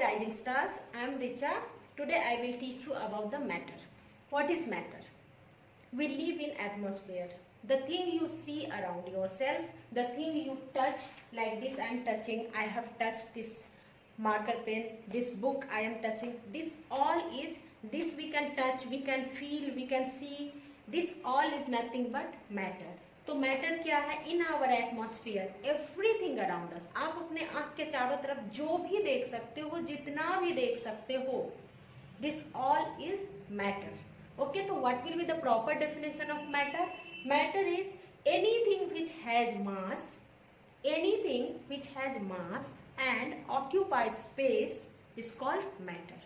Rising Stars. I am Richa. Today I will teach you about the matter. What is matter? We live in atmosphere. The thing you see around yourself, the thing you touch, like this I am touching, I have touched this marker pen, this book I am touching, this all is, this we can touch, we can feel, we can see, this all is nothing but matter. तो matter क्या है? In our atmosphere, everything around us. आप अपने आंख के चारों तरफ जो भी देख सकते हो, जितना भी देख सकते हो, this all is matter. Okay, तो what will be the proper definition of matter? Matter is anything which has mass, anything which has mass and occupied space is called matter.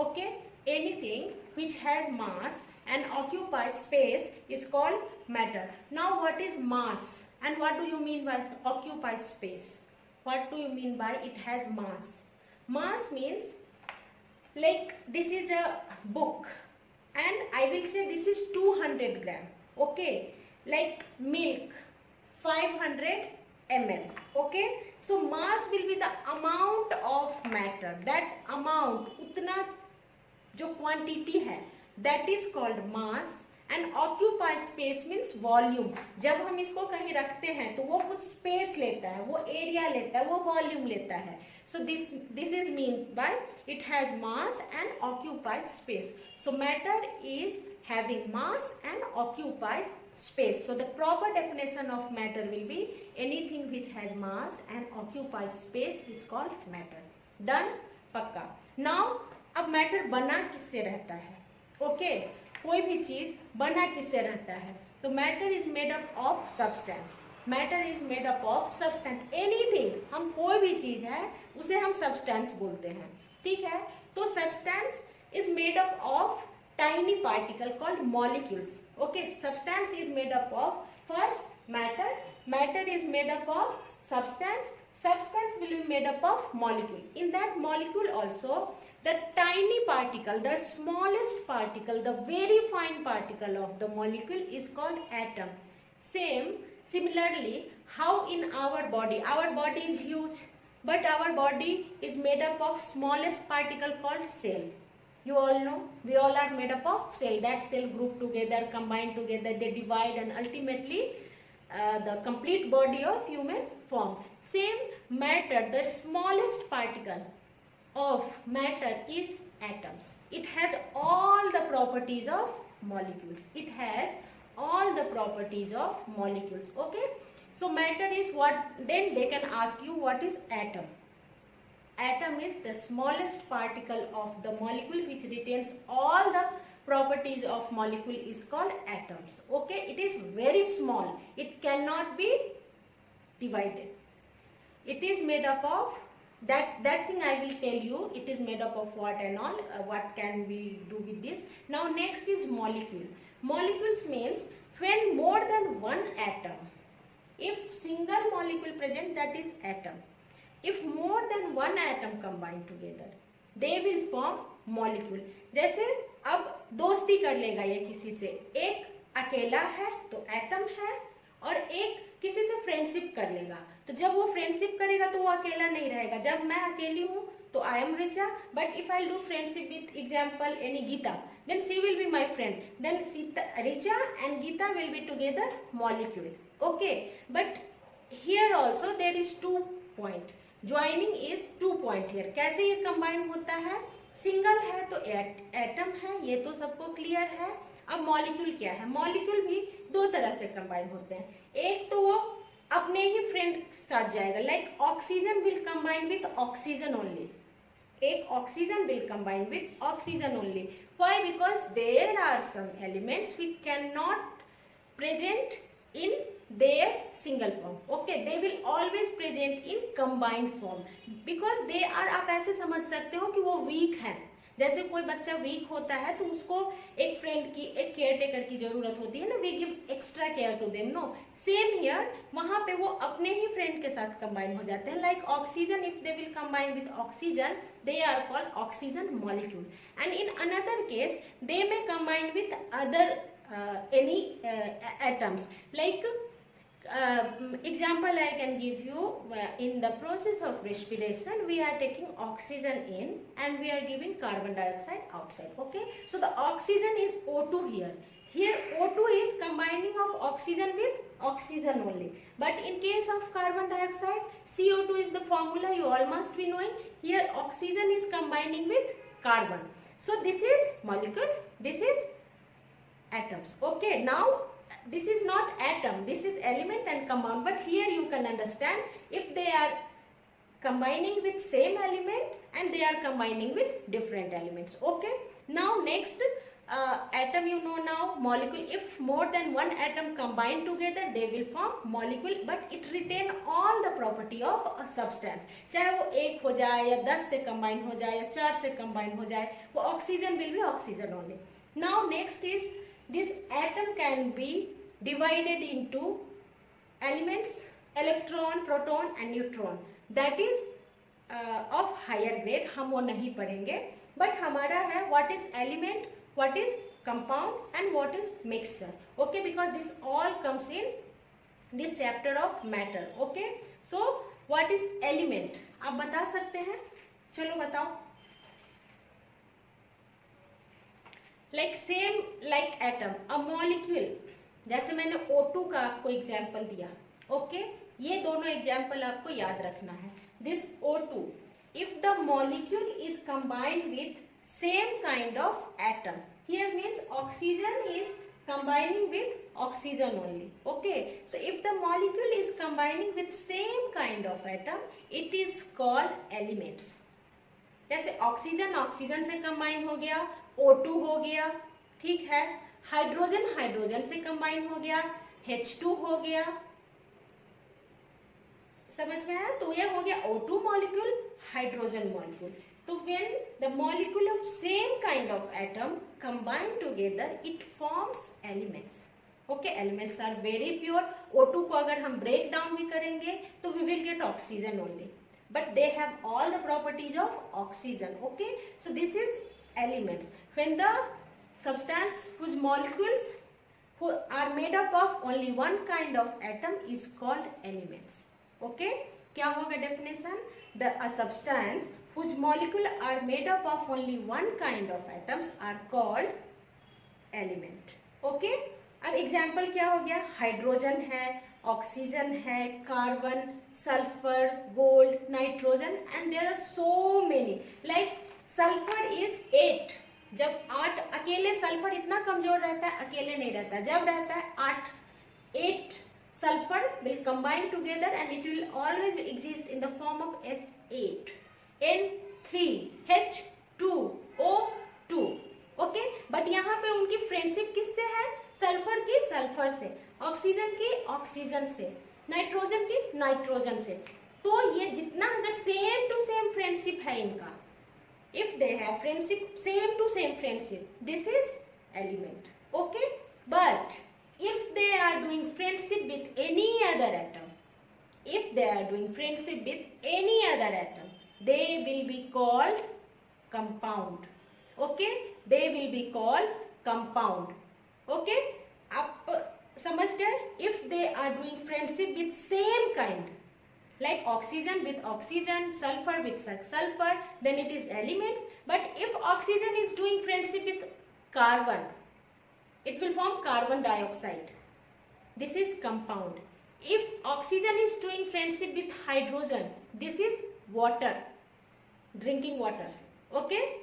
Okay, anything which has mass and occupied space is called matter. Now what is mass and what do you mean by occupied space? What do you mean by it has mass? Mass means, like, this is a book and I will say this is 200 gram. Okay, like milk 500 ml. Okay, so mass will be the amount of matter. That amount, उतना जो quantity है, that is called mass. And occupied space means volume. जब हम इसको कहीं रखते हैं तो वो कुछ स्पेस लेता है, वो एरिया लेता है, वो वॉल्यूम लेता है. So this is means by it has mass and occupied space. So matter is having mass and occupies space. So the proper definition of matter will be anything which has mass and occupies space is called matter. Done? पक्का. Now अब matter बना किससे रहता है? Okay, कोई भी चीज बना किससे रहता है? तो matter is made up of substance. Matter is made up of substance. Anything, हम कोई भी चीज है उसे हम सब्सटेंस बोलते हैं. ठीक है, तो substance is made up of tiny particle called molecules. Okay, substance is made up of first matter. Matter is made up of substance. Substance will be made up of molecule. In that molecule also, the tiny particle, the smallest particle, the very fine particle of the molecule is called atom. Similarly, how in our body is huge, but our body is made up of smallest particle called cell. You all know, we all are made up of cell. That cell group together, combine together, they divide and ultimately the complete body of humans form. Same matter, the smallest particle of matter is atoms. It has all the properties of molecules. It has all the properties of molecules. Okay, so matter is what? Then they can ask you, what is atom? Atom is the smallest particle of the molecule which retains all the properties of molecule is called atoms. Okay, it is very small. It cannot be divided. It is made up of that thing I will tell you. It is made up of what and all. What can we do with this? Now next is molecule. Molecules means when more than one atom. If single molecule present, that is atom. If more than one atom combine together, they will form molecule. जैसे अब दोस्ती कर लेगा ये किसी से, एक अकेला है तो एटम है, और एक किसी से फ्रेंडशिप कर लेगा. तो जब वो फ्रेंडशिप करेगा तो वो अकेला नहीं रहेगा. जब मैं अकेली हूँ तो I am Richa, but if I do friendship with example any Geeta, then she will be my friend. Then Richa and Geeta will be together molecule. Okay, but here also there is 2 point. Joining is 2 point here. कैसे ये combine होता है? Single है तो atom है, ये तो सबको क्लियर है. अब मॉलिक्यूल क्या है? मॉलिक्यूल भी 2 तरह से कंबाइन होते हैं. एक तो वो अपने ही फ्रेंड के साथ जाएगा, like oxygen will combine with oxygen only. एक oxygen will combine with oxygen only. Why? Because there are some elements we can not present in their single form. Okay, they will always present in combined form because they are, आप ऐसे समझ सकते हो कि वो weak है. जैसे कोई बच्चा वीक होता है तो उसको एक फ्रेंड की, एक केयर टेकर की जरूरत होती है ना. We give extra care to them. No, same here, वहां पे वो अपने ही फ्रेंड के साथ कंबाइन हो जाते हैं. Like oxygen, if they will combine with oxygen, they are called oxygen molecule. And in another case, they may combine with other any atoms. Like Example I can give you, in the process of respiration we are taking oxygen in and we are giving carbon dioxide outside. Okay, so the oxygen is O2 here. Here O2 is combining of oxygen with oxygen only, but in case of carbon dioxide, CO2 is the formula you all must be knowing. Here oxygen is combining with carbon. So this is molecules, this is atoms. Okay, now this is not atom, this is element and compound, but here you can understand if they are combining with same element and they are combining with different elements. Okay, now next, atom you know now, molecule, if more than one atom combine together they will form molecule, but it retain all the property of a substance. चाहे वो एक हो जाए या 10 से combine हो जाए या 4 से combine हो जाए, वो oxygen will be oxygen only. Now next is, this atom can be divided into elements, electron, proton and neutron. That is of higher grade, हम वो नहीं पढ़ेंगे, but हमारा है what is element, what is compound and what is mixture. Okay, because this all comes in this chapter of matter. Okay, so what is element, आप बता सकते हैं? चलो बताओ. Like same like atom, a molecule, जैसे मैंने O2 का आपको एग्जाम्पल दिया. ओके, ये दोनों एग्जाम्पल आपको याद रखना है. This O2, if the molecule is combined with same kind of atom, here means oxygen is combining with oxygen only. Okay, so if the molecule is combining with same kind of atom, it is called elements. जैसे oxygen oxygen से combine हो गया, O2 हो गया, ठीक है. Hydrogen hydrogen से combine हो गया, H2 हो गया. समझ में आया? तो ये हो गया O2 मॉलिक्यूल, हाइड्रोजन मॉलिक्यूल. तो when the molecule of same kind of atom combine together, it forms elements. Okay, elements are very pure. O2 को अगर हम break down भी करेंगे तो we will get oxygen only, but they have all the properties of oxygen. Okay, so this is elements. When the substance whose molecules who are made up of only one kind of atom is called elements. Okay, क्या होगा definition? A substance whose molecule are made up of only one kind of atoms are called element. Okay, अब example क्या हो गया? Hydrogen है, oxygen है, carbon, sulphur, gold, nitrogen, and there are so many. Like sulphur is 8. जब 8 अकेले sulphur इतना कमजोर रहता है, अकेले नहीं रहता. जब रहता है 8 sulfur will combine together and it will always exist in the form of S8, N3H2O2. Okay, but यहाँ पे उनकी फ्रेंडशिप किससे है? सल्फर की सल्फर से, ऑक्सीजन की ऑक्सीजन से, नाइट्रोजन की नाइट्रोजन से. तो ये जितना अगर सेम टू सेम फ्रेंडशिप है इनका, if they have friendship, same to same friendship, this is element. Okay, but if they are doing friendship with any other atom, if they are doing friendship with any other atom, they will be called compound. Okay, they will be called compound. Okay, आप समझ गए? If they are doing friendship with same kind, like oxygen with oxygen, sulfur with sulfur, then it is elements. But if oxygen is doing friendship with carbon, it will form carbon dioxide. This is compound. If oxygen is doing friendship with hydrogen, this is water, drinking water. Okay,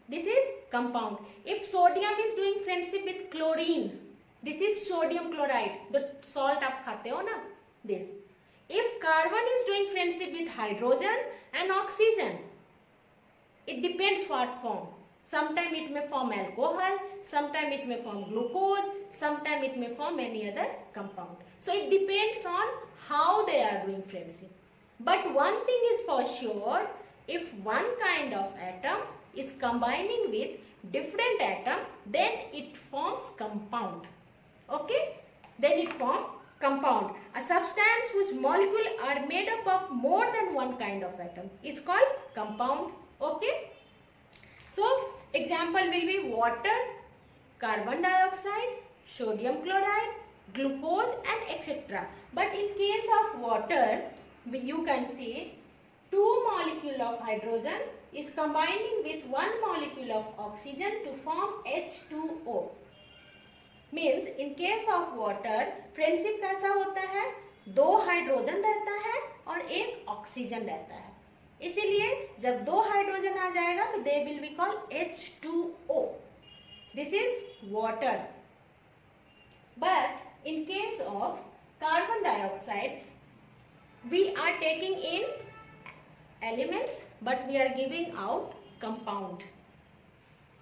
this is compound. If sodium is doing friendship with chlorine, this is sodium chloride, the salt आप खाते हो ना, this. If carbon is doing friendship with hydrogen and oxygen, it depends what form. Sometime it may form alcohol, sometime it may form glucose, sometime it may form any other compound. So it depends on how they are doing friendship. But one thing is for sure, if one kind of atom is combining with different atom, then it forms compound. Okay, then it forms compound. A substance whose molecule are made up of more than one kind of atom is called compound. Okay, so example will be water, carbon dioxide, sodium chloride, glucose and etc. But in case of water, you can see 2 molecule of hydrogen is combining with 1 molecule of oxygen to form H2O. Means in case of water, friendship कैसा होता है, 2 hydrogen रहता है और 1 oxygen रहता है. इसीलिए जब 2 हाइड्रोजन आ जाएगा तो they will be call H2O. This is water. But in case of carbon dioxide, we are taking in elements but we are giving out compound.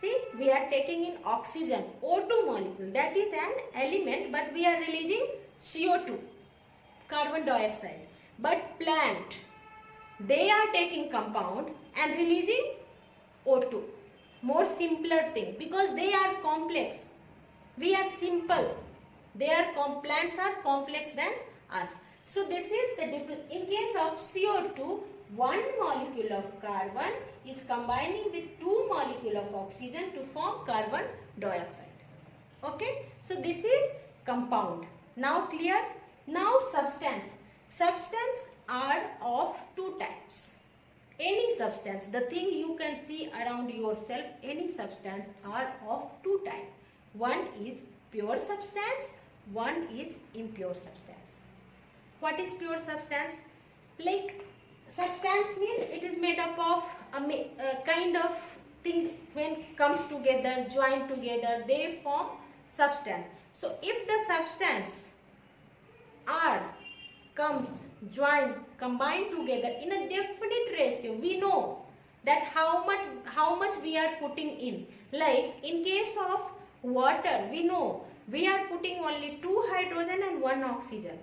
See, we are taking in oxygen, O2 molecule, that is an element, but we are releasing CO2, carbon dioxide. But plant, they are taking compound and releasing O2. More simpler thing, because they are complex. We are simple. Plants are complex than us. So this is the difference. In case of CO2, 1 molecule of carbon is combining with 2 molecule of oxygen to form carbon dioxide. Okay, so this is compound. Now clear? Now substance. Substance are of 2 types. Any substance, the thing you can see around yourself, any substance are of 2 types. One is pure substance, one is impure substance. What is pure substance? Like, substance means it is made up of a kind of thing. When comes together, joined together, they form substance. So if the substance are comes joined, combined together in a definite ratio, we know that how much we are putting in. Like in case of water, we know we are putting only 2 hydrogen and 1 oxygen.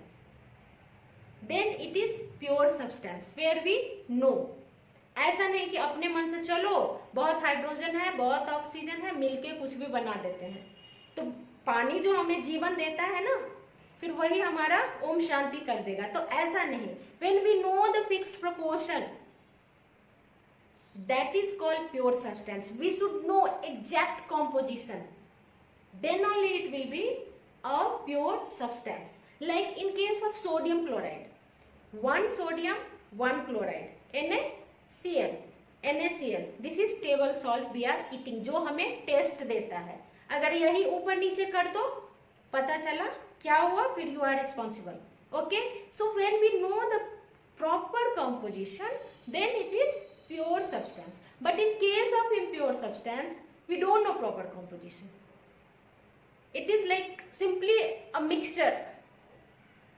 Then it is pure substance where we know. ऐसा नहीं कि अपने मन से चलो बहुत hydrogen है, बहुत ऑक्सीजन है, मिलके कुछ भी बना देते हैं. तो पानी जो हमें जीवन देता है ना, फिर वही हमारा ओम शांति कर देगा. तो ऐसा नहीं. When we know the fixed proportion, that is called pure substance. We should know exact composition. Then only it will be a pure substance. Like in case of sodium chloride, 1 sodium, 1 chloride, NaCl, NaCl. This is table salt we are eating, जो हमें test देता है. अगर यही ऊपर नीचे कर दो, पता चला क्या हुआ, फिर you are responsible. Okay, so when we know the proper composition, then it is pure substance. But in case of impure substance, we don't know proper composition. It is like simply a mixture,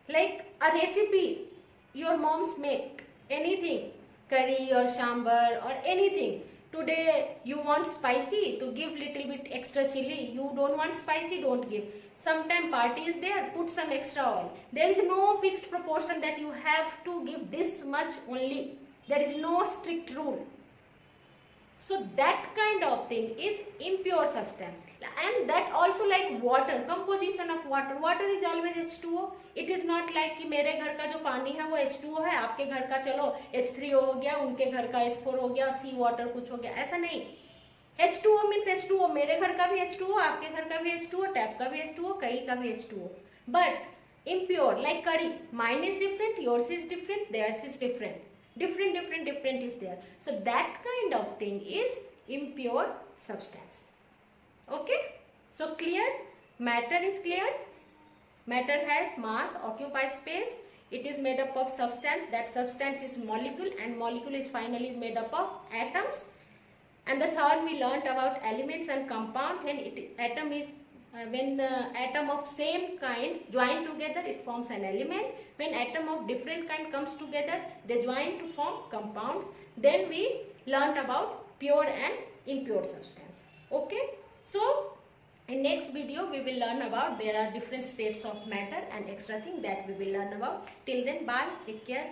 like a recipe your moms make, anything, curry or sambar or anything. Today you want spicy, to give little bit extra chili. You don't want spicy, don't give. Sometime party is there, put some extra oil. There is no fixed proportion that you have to give this much only. There is no strict rule. So that kind of thing is impure substance. And that also like water, composition of water. Water is always H2O. It is not like कि मेरे घर का जो पानी है वो H2O है, आपके घर का चलो H3O हो गया, उनके घर का H4 हो गया, सी वाटर कुछ हो गया, ऐसा नहीं. H2O means H2O. मेरे घर का भी H2O, आपके घर का भी H2O, टैप का भी H2O, कहीं का भी H2O. But impure like curry, mine is different, yours is different, theirs is different. Different is there. So that kind of thing is impure substance. Okay, so clear? Matter is clear. Matter has mass, occupies space. It is made up of substance. That substance is molecule, and molecule is finally made up of atoms. And the third, we learnt about elements and compound. When the atom of same kind join together, it forms an element. When atom of different kind comes together, they join to form compounds. Then we learnt about pure and impure substance. Okay, so in next video we will learn about there are different states of matter and extra thing that we will learn about. Till then, bye, take care.